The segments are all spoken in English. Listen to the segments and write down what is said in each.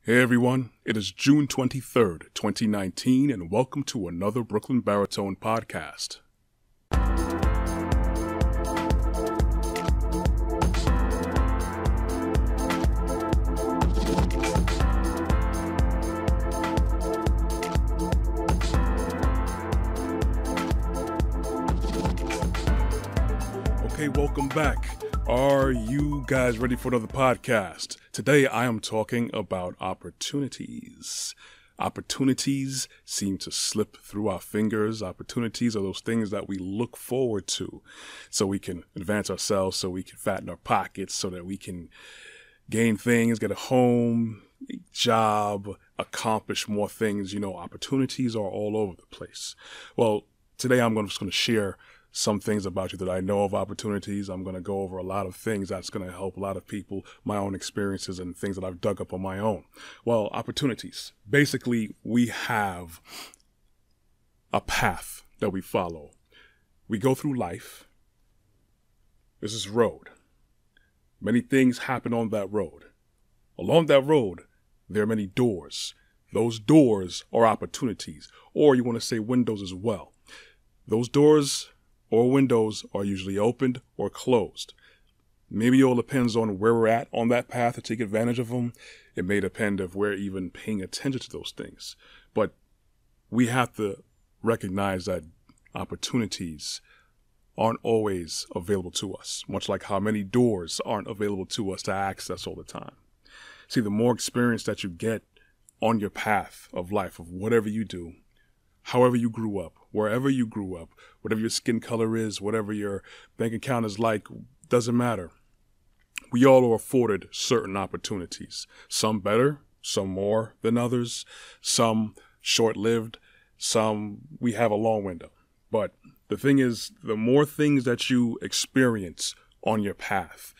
Hey everyone, it is June 23rd, 2019, and welcome to another Brooklyn Baritone podcast. Okay, welcome back. Are you guys ready for another podcast? Today I am talking about opportunities. Opportunities seem to slip through our fingers. Opportunities are those things that we look forward to so we can advance ourselves, so we can fatten our pockets, so that we can gain things, get a home, a job, accomplish more things. You know, opportunities are all over the place. Well, today I'm just going to share some things about you that I know of opportunities. I'm going to go over a lot of things that's going to help a lot of people, my own experiences and things that I've dug up on my own. Well, opportunities. Basically, we have a path that we follow. We go through life. This is road. Many things happen on that road. Along that road, there are many doors. Those doors are opportunities, or you want to say windows as well. Those doors or windows are usually opened or closed. Maybe it all depends on where we're at on that path to take advantage of them. It may depend if we're even paying attention to those things. But we have to recognize that opportunities aren't always available to us, much like how many doors aren't available to us to access all the time. See, the more experience that you get on your path of life, of whatever you do, however you grew up, wherever you grew up, whatever your skin color is, whatever your bank account is like, doesn't matter. We all are afforded certain opportunities. Some better, some more than others, some short-lived, some we have a long window. But the thing is, the more things that you experience on your path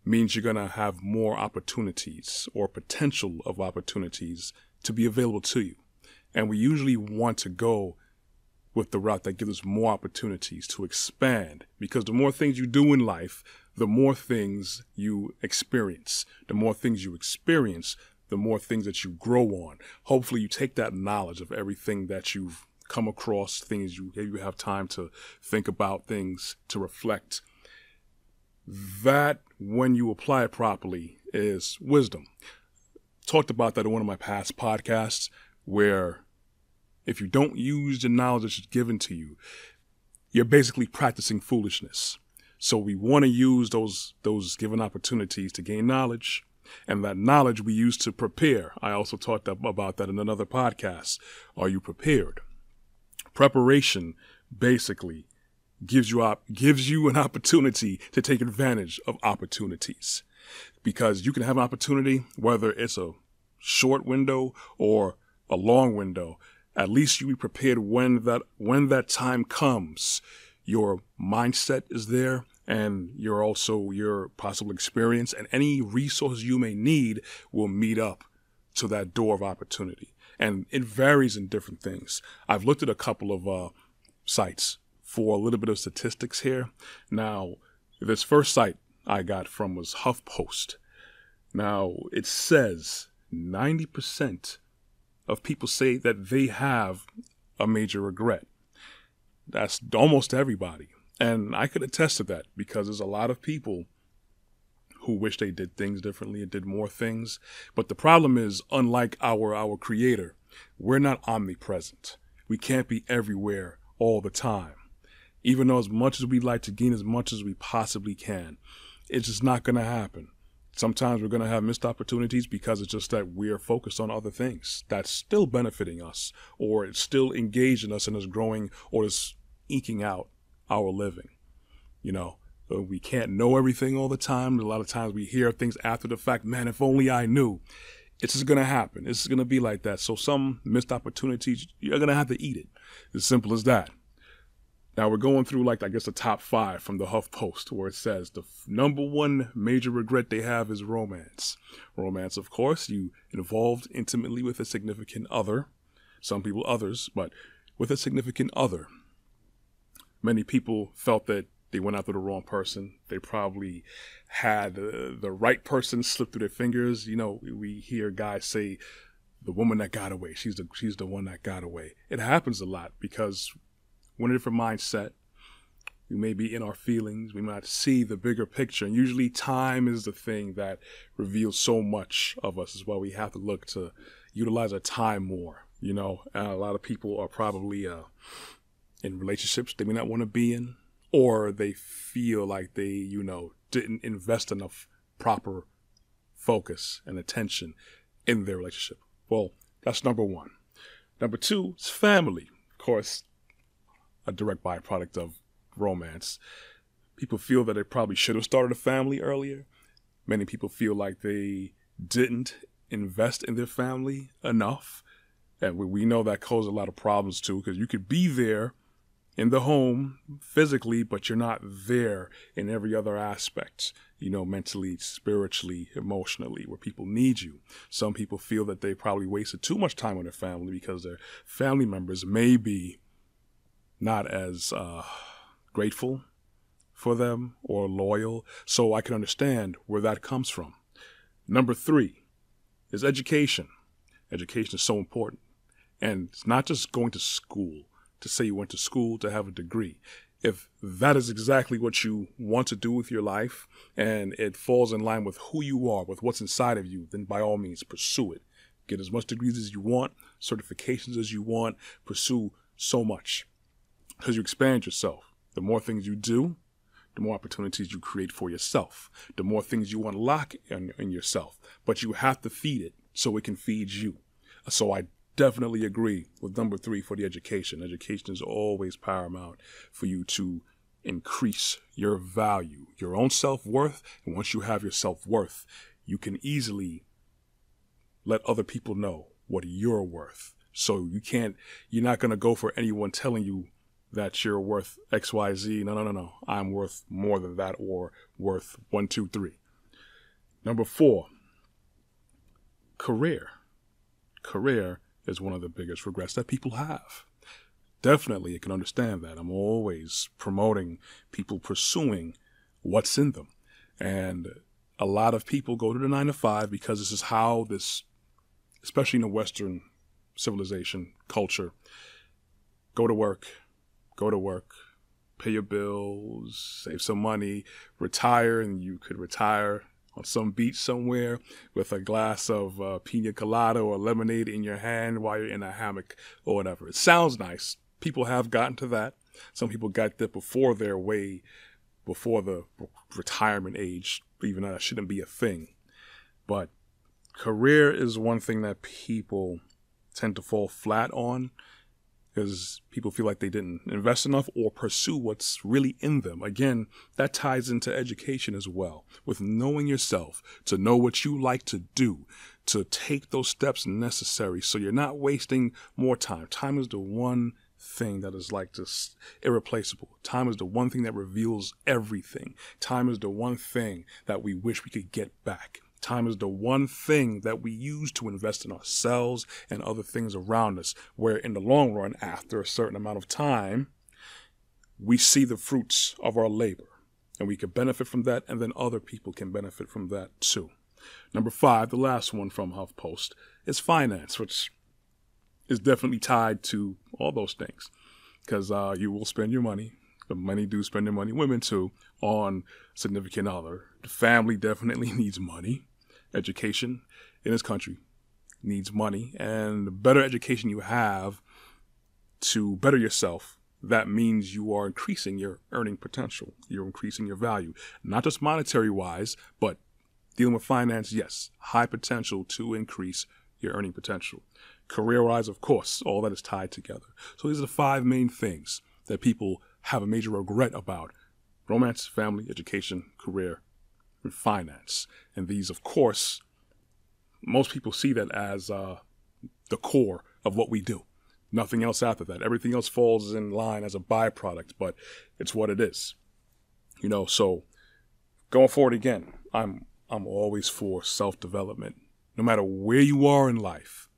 means you're going to have more opportunities or potential of opportunities to be available to you. And we usually want to go with the route that gives us more opportunities to expand, because the more things you do in life, the more things you experience. The more things you experience, the more things that you grow on. Hopefully you take that knowledge of everything that you've come across, things you have time to think about, things to reflect. That, when you apply it properly, is wisdom. Talked about that in one of my past podcasts, where if you don't use the knowledge that's given to you, you're basically practicing foolishness. So we want to use those given opportunities to gain knowledge, and that knowledge we use to prepare. I also talked about that in another podcast. Are you prepared? Preparation basically gives you an opportunity to take advantage of opportunities, because you can have an opportunity, whether it's a short window or a long window. At least you be prepared when that time comes. Your mindset is there, and your possible experience and any resources you may need will meet up to that door of opportunity. And it varies in different things. I've looked at a couple of sites for a little bit of statistics here. Now, this first site I got from was HuffPost. Now, it says 90% of people say that they have a major regret. That's almost everybody. And I could attest to that, because there's a lot of people who wish they did things differently and did more things. But the problem is, unlike our creator, we're not omnipresent. We can't be everywhere all the time. Even though as much as we'd like to gain as much as we possibly can, it's just not going to happen. Sometimes we're going to have missed opportunities because it's just that we're focused on other things that's still benefiting us, or it's still engaging us and is growing, or is eking out our living. You know, we can't know everything all the time. A lot of times we hear things after the fact. Man, if only I knew. It's just going to happen. It's going to be like that. So some missed opportunities, you're going to have to eat it. As simple as that. Now we're going through, the top 5 from the HuffPost, where it says the number one major regret they have is romance. Romance, of course, you involved intimately with a significant other. Some people others, but with a significant other. Many people felt that they went after the wrong person. They probably had the right person slip through their fingers. You know, we hear guys say, the woman that got away, she's the one that got away. It happens a lot because we're in a different mindset. We may be in our feelings. We might not see the bigger picture. And usually time is the thing that reveals so much of us as well. We have to look to utilize our time more, you know. And a lot of people are probably in relationships they may not want to be in, or they feel like they, you know, didn't invest enough proper focus and attention in their relationship. Well, that's number one. Number two is family. Of course, a direct byproduct of romance. People feel that they probably should have started a family earlier. Many people feel like they didn't invest in their family enough. And we know that causes a lot of problems too, because you could be there in the home physically, but you're not there in every other aspect, you know, mentally, spiritually, emotionally, where people need you. Some people feel that they probably wasted too much time with their family because their family members may be not as grateful for them or loyal. So I can understand where that comes from. Number three is education. Education is so important. And it's not just going to school, to say you went to school to have a degree. If that is exactly what you want to do with your life and it falls in line with who you are, with what's inside of you, then by all means pursue it. Get as much degrees as you want, certifications as you want, pursue so much because you expand yourself. The more things you do, the more opportunities you create for yourself, the more things you unlock in yourself, but you have to feed it so it can feed you. So I definitely agree with number three for the education. Education is always paramount for you to increase your value, your own self-worth. And once you have your self-worth, you can easily let other people know what you're worth. So you're not going to go for anyone telling you that you're worth X, Y, Z. No. I'm worth more than that, or worth 1, 2, 3. Number four, career. Career is one of the biggest regrets that people have. Definitely, I can understand that. I'm always promoting people pursuing what's in them. And a lot of people go to the 9 to 5 because this is how especially in the Western civilization culture, go to work, pay your bills, save some money, retire, and you could retire on some beach somewhere with a glass of pina colada or lemonade in your hand while you're in a hammock or whatever. It sounds nice. People have gotten to that. Some people got there before the retirement age, even though that shouldn't be a thing. But career is one thing that people tend to fall flat on because people feel like they didn't invest enough or pursue what's really in them. Again, that ties into education as well, with knowing yourself, to know what you like to do, to take those steps necessary so you're not wasting more time. Time is the one thing that is like just irreplaceable. Time is the one thing that reveals everything. Time is the one thing that we wish we could get back. Time is the one thing that we use to invest in ourselves and other things around us, where in the long run, after a certain amount of time, we see the fruits of our labor and we can benefit from that, and then other people can benefit from that too. Number 5, the last one from HuffPost, is finance, which is definitely tied to all those things because you will spend your money. The money do spend their money, women too, on significant other. The family definitely needs money. Education in this country needs money, and the better education you have to better yourself, that means you are increasing your earning potential. You're increasing your value, not just monetary wise, but dealing with finance. Yes, high potential to increase your earning potential. Career wise, of course, all that is tied together. So these are the 5 main things that people have a major regret about: romance, family, education, career, and finance. And these, of course, most people see that as the core of what we do. Nothing else after that. Everything else falls in line as a byproduct, but it's what it is. You know, so going forward again, I'm always for self-development. No matter where you are in life,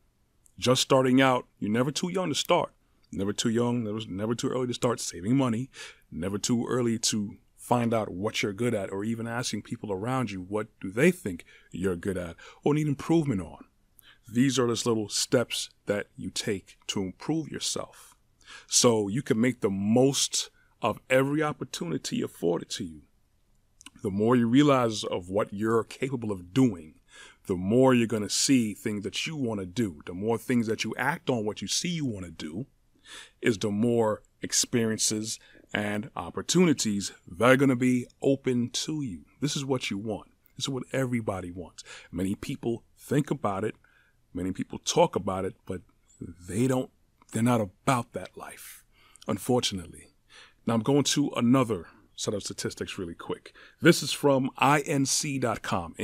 just starting out, you're never too young to start. Never too young, never too early to start saving money. Never too early to find out what you're good at, or even asking people around you what do they think you're good at or need improvement on. These are just little steps that you take to improve yourself so you can make the most of every opportunity afforded to you. The more you realize of what you're capable of doing, the more you're going to see things that you want to do. The more things that you act on what you see you want to do is the more experiences and opportunities that are going to be open to you. This is what you want. This is what everybody wants. Many people think about it. Many people talk about it, but they're not about that life, unfortunately. Now I'm going to another set of statistics really quick. This is from inc.com.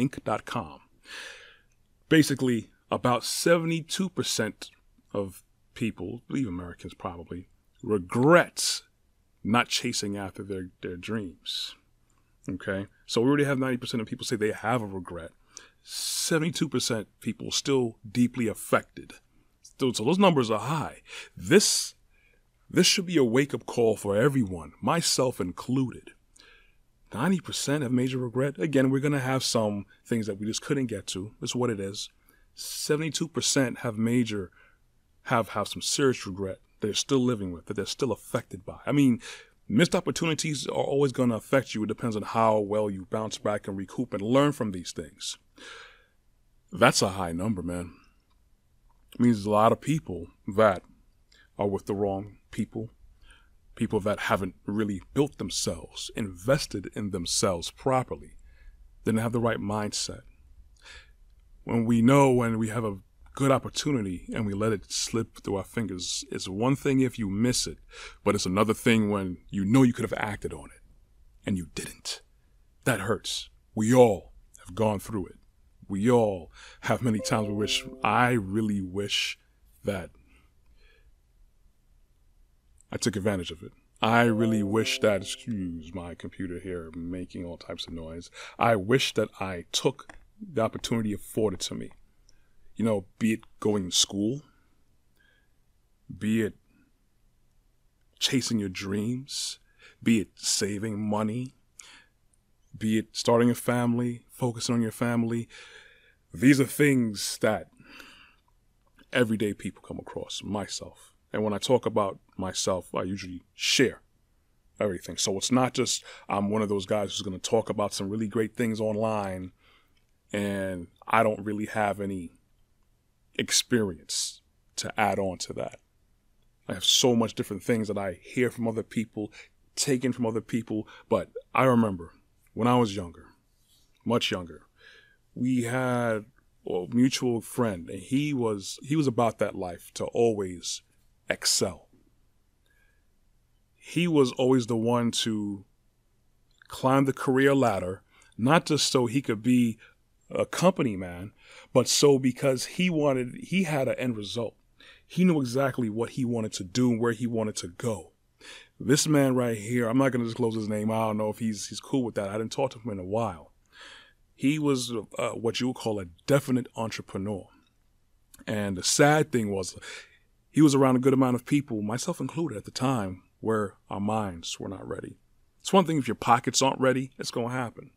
Basically, about 72% of people, I believe Americans probably, regret not chasing after their dreams. Okay? So we already have 90% of people say they have a regret. 72% people still deeply affected. So those numbers are high. This should be a wake-up call for everyone, myself included. 90% have major regret. Again, we're going to have some things that we just couldn't get to. That's what it is. 72% have some serious regret that they're still living with, that they're still affected by. I mean, missed opportunities are always going to affect you. It depends on how well you bounce back and recoup and learn from these things. That's a high number, man. It means there's a lot of people that are with the wrong people that haven't really built themselves, invested in themselves properly, didn't have the right mindset. When we have a good opportunity and we let it slip through our fingers, it's one thing if you miss it, but it's another thing when you know you could have acted on it and you didn't. That hurts. We all have gone through it. We all have many times I really wish that I took advantage of it. I really wish that, excuse my computer here making all types of noise. I wish that I took the opportunity afforded to me. You know, be it going to school, be it chasing your dreams, be it saving money, be it starting a family, focusing on your family. These are things that everyday people come across, myself. And when I talk about myself, I usually share everything. So it's not just I'm one of those guys who's going to talk about some really great things online and I don't really have any experience to add on to that. I have so much different things that I hear from other people, take in from other people. But I remember when I was younger, much younger, we had a mutual friend, and he was about that life, to always excel. He was always the one to climb the career ladder, not just so he could be a company man, but so because he had an end result. He knew exactly what he wanted to do and where he wanted to go. This man right here, I'm not going to disclose his name. I don't know if he's cool with that. I didn't talk to him in a while. He was what you would call a definite entrepreneur. And the sad thing was he was around a good amount of people, myself included at the time, where our minds were not ready. It's one thing if your pockets aren't ready, it's going to happen.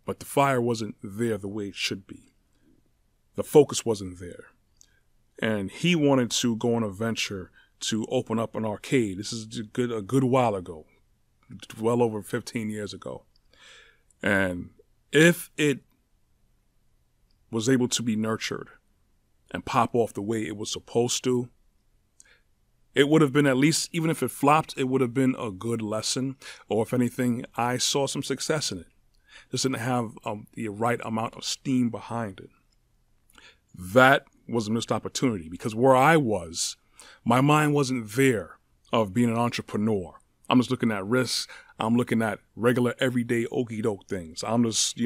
But the fire wasn't there the way it should be. The focus wasn't there. And he wanted to go on a venture to open up an arcade. This is a good while ago, well over 15 years ago. And if it was able to be nurtured and pop off the way it was supposed to, it would have been, at least, even if it flopped, it would have been a good lesson. Or if anything, I saw some success in it. Just didn't have the right amount of steam behind it. That was a missed opportunity, because where I was, my mind wasn't there of being an entrepreneur. I'm just looking at risks. I'm looking at regular, everyday, okey-doke things. I'm just,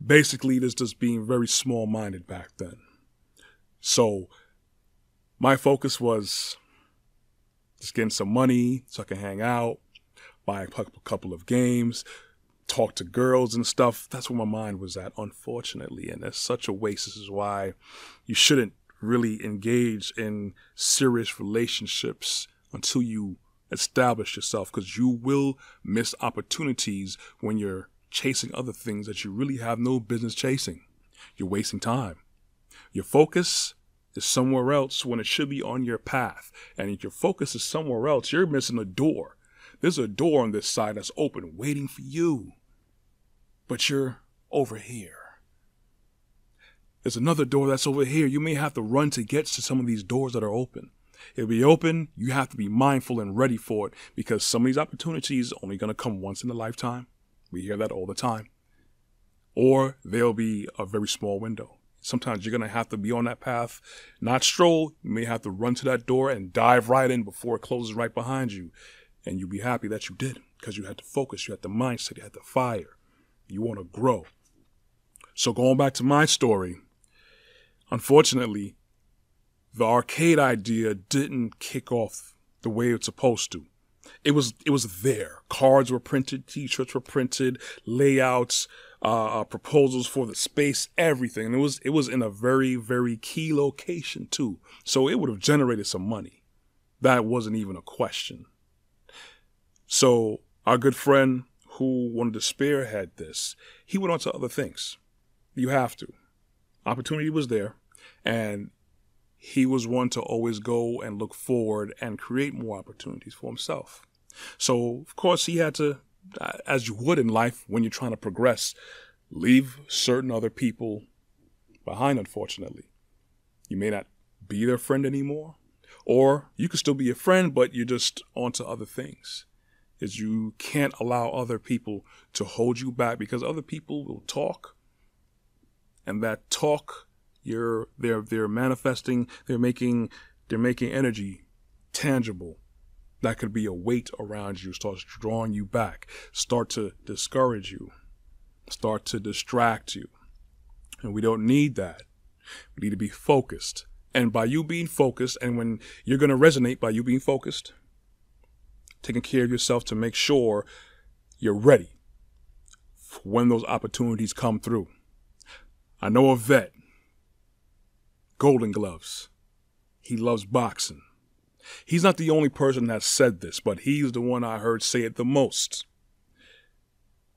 basically just being very small-minded back then. So my focus was just getting some money so I can hang out, buy a couple of games, talk to girls and stuff. That's where my mind was at, unfortunately. And that's such a waste. This is why you shouldn't really engage in serious relationships until you Establish yourself, because you will miss opportunities when you're chasing other things that you really have no business chasing. You're wasting time. Your focus is somewhere else when it should be on your path. And if your focus is somewhere else, you're missing a door. There's a door on this side that's open, waiting for you. But you're over here. There's another door that's over here. You may have to run to get to some of these doors that are open. It'll be open. You have to be mindful and ready for it, because some of these opportunities are only going to come once in a lifetime. We hear that all the time. Or there'll be a very small window. Sometimes you're going to have to be on that path, not stroll. You may have to run to that door and dive right in before it closes right behind you. And you'll be happy that you did, because you had to focus. You had the mindset. You had the fire. You want to grow. So going back to my story, unfortunately, the arcade idea didn't kick off the way it's supposed to. It was there. Cards were printed, T-shirts were printed, layouts, proposals for the space, everything. And it was in a very, very key location too. So it would have generated some money. That wasn't even a question. So our good friend who wanted to spearhead this, he went on to other things. You have to. Opportunity was there, and he was one to always go and look forward and create more opportunities for himself. So, of course, he had to, as you would in life when you're trying to progress, leave certain other people behind, unfortunately. You may not be their friend anymore, or you could still be a friend, but you're just onto other things. Is you can't allow other people to hold you back, because other people will talk, and that talk, they're manifesting, they're making energy tangible. That could be a weight around you, starts drawing you back, start to discourage you, start to distract you. And we don't need that. We need to be focused. And by you being focused, and when you're going to resonate by you being focused, taking care of yourself to make sure you're ready for when those opportunities come through. I know a vet, Golden Gloves. He loves boxing. He's not the only person that said this, but he's the one I heard say it the most.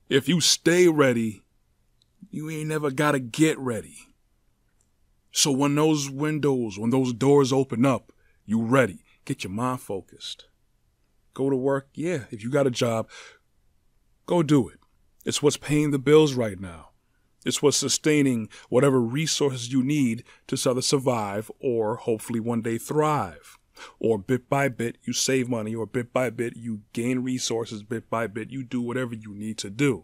If you stay ready, you ain't never got to get ready. So when those windows, when those doors open up, you ready. Get your mind focused. Go to work. Yeah, if you got a job, go do it. It's what's paying the bills right now. It's what's sustaining whatever resources you need to either survive or hopefully one day thrive. Or bit by bit, you save money, or bit by bit, you gain resources, bit by bit, you do whatever you need to do.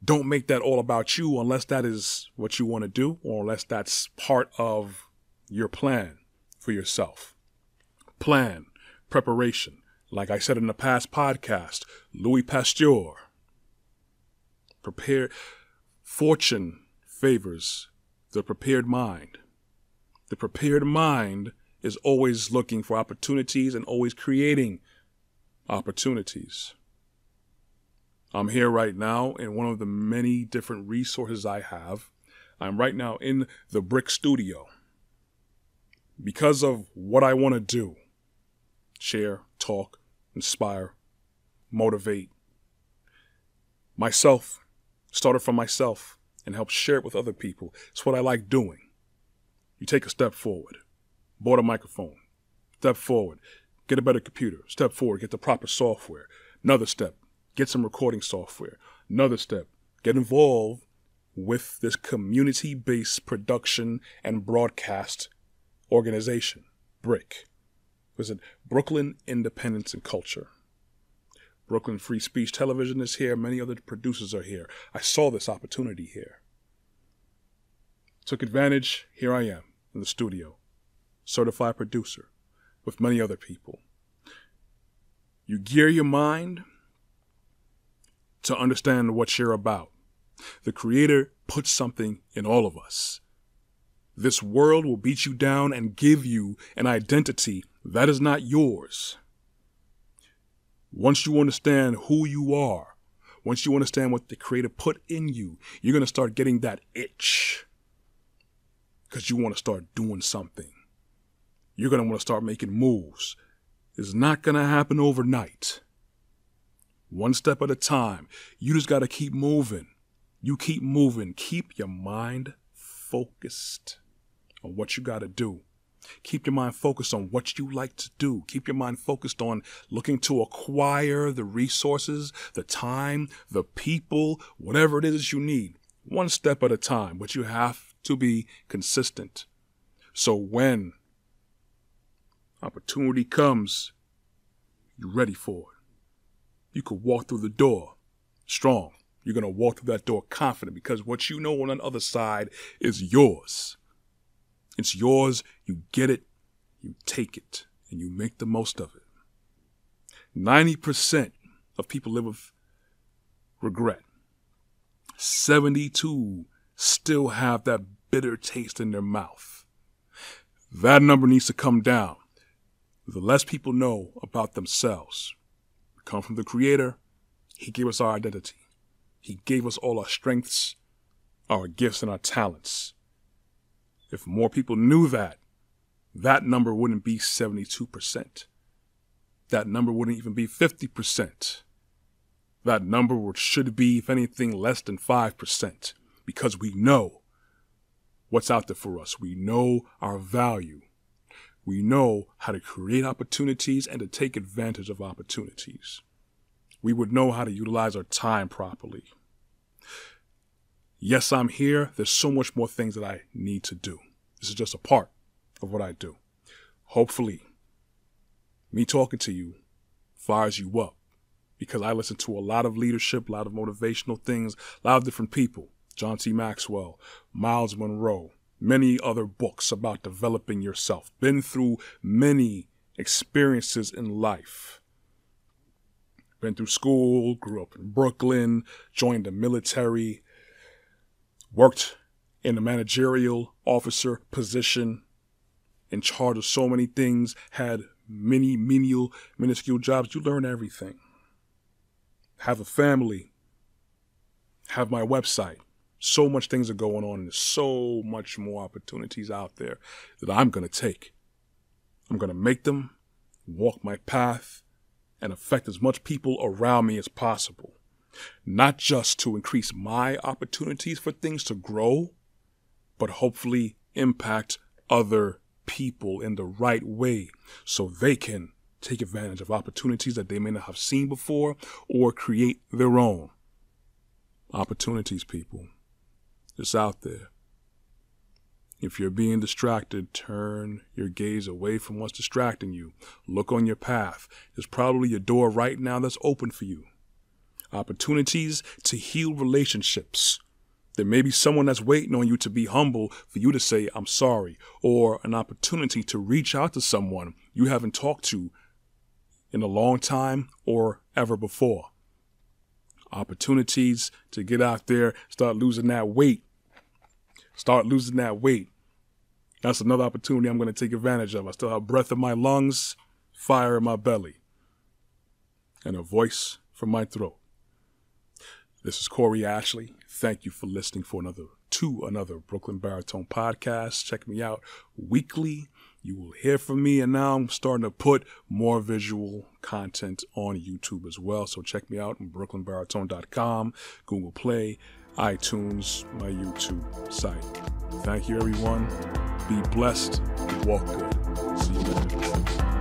Don't make that all about you unless that is what you want to do, or unless that's part of your plan for yourself. Plan, preparation. Like I said in the past podcast, Louis Pasteur. Fortune favors the prepared mind. The prepared mind is always looking for opportunities and always creating opportunities. I'm here right now in one of the many different resources I have. I'm right now in the Brick Studio because of what I want to do. Share, talk, inspire, motivate. Myself. Started from myself and help share it with other people. It's what I like doing. You take a step forward. Bought a microphone. Step forward. Get a better computer. Step forward. Get the proper software. Another step. Get some recording software. Another step. Get involved with this community-based production and broadcast organization, BRIC. Visit Brooklyn Independence and Culture. Brooklyn Free Speech Television is here. Many other producers are here. I saw this opportunity here. Took advantage. Here I am in the studio. Certified producer with many other people. You gear your mind to understand what you're about. The Creator puts something in all of us. This world will beat you down and give you an identity that is not yours. Once you understand who you are, once you understand what the Creator put in you, you're going to start getting that itch because you want to start doing something. You're going to want to start making moves. is not going to happen overnight. One step at a time. You just got to keep moving. You keep moving. Keep your mind focused on what you got to do. Keep your mind focused on what you like to do. Keep your mind focused on looking to acquire the resources, the time, the people, whatever it is you need. One step at a time, but you have to be consistent. So when opportunity comes, you're ready for it. You could walk through the door strong. You're going to walk through that door confident because what you know on the other side is yours. It's yours. You get it, you take it, and you make the most of it. 90% of people live with regret. 72 still have that bitter taste in their mouth. That number needs to come down. The less people know about themselves. We come from the Creator. He gave us our identity. He gave us all our strengths, our gifts, and our talents. If more people knew that, that number wouldn't be 72%. That number wouldn't even be 50%. That number should be, if anything, less than 5%, because we know what's out there for us. We know our value. We know how to create opportunities and to take advantage of opportunities. We would know how to utilize our time properly. Yes, I'm here. There's so much more things that I need to do. This is just a part of what I do. Hopefully, me talking to you fires you up because I listen to a lot of leadership, a lot of motivational things, a lot of different people. John T. Maxwell, Miles Monroe, many other books about developing yourself. Been through many experiences in life. Been through school, grew up in Brooklyn, joined the military, worked in a managerial officer position, in charge of so many things, had many minuscule jobs. You learn everything. Have a family. Have my website. So much things are going on, and there's so much more opportunities out there that I'm going to take. I'm going to make them, walk my path, and affect as much people around me as possible. Not just to increase my opportunities for things to grow, but hopefully impact other people in the right way so they can take advantage of opportunities that they may not have seen before or create their own. Opportunities, people. It's out there. If you're being distracted, turn your gaze away from what's distracting you. Look on your path. There's probably a door right now that's open for you. Opportunities to heal relationships. There may be someone that's waiting on you to be humble for you to say, I'm sorry, or an opportunity to reach out to someone you haven't talked to in a long time or ever before. Opportunities to get out there, start losing that weight. Start losing that weight. That's another opportunity I'm going to take advantage of. I still have breath in my lungs, fire in my belly, and a voice from my throat. This is Corey Ashley. Thank you for listening to another Brooklyn Baritone podcast. Check me out weekly. You will hear from me, and now I'm starting to put more visual content on YouTube as well. So check me out on brooklynbaritone.com, Google Play, iTunes, my YouTube site. Thank you, everyone. Be blessed. Walk good. See you later.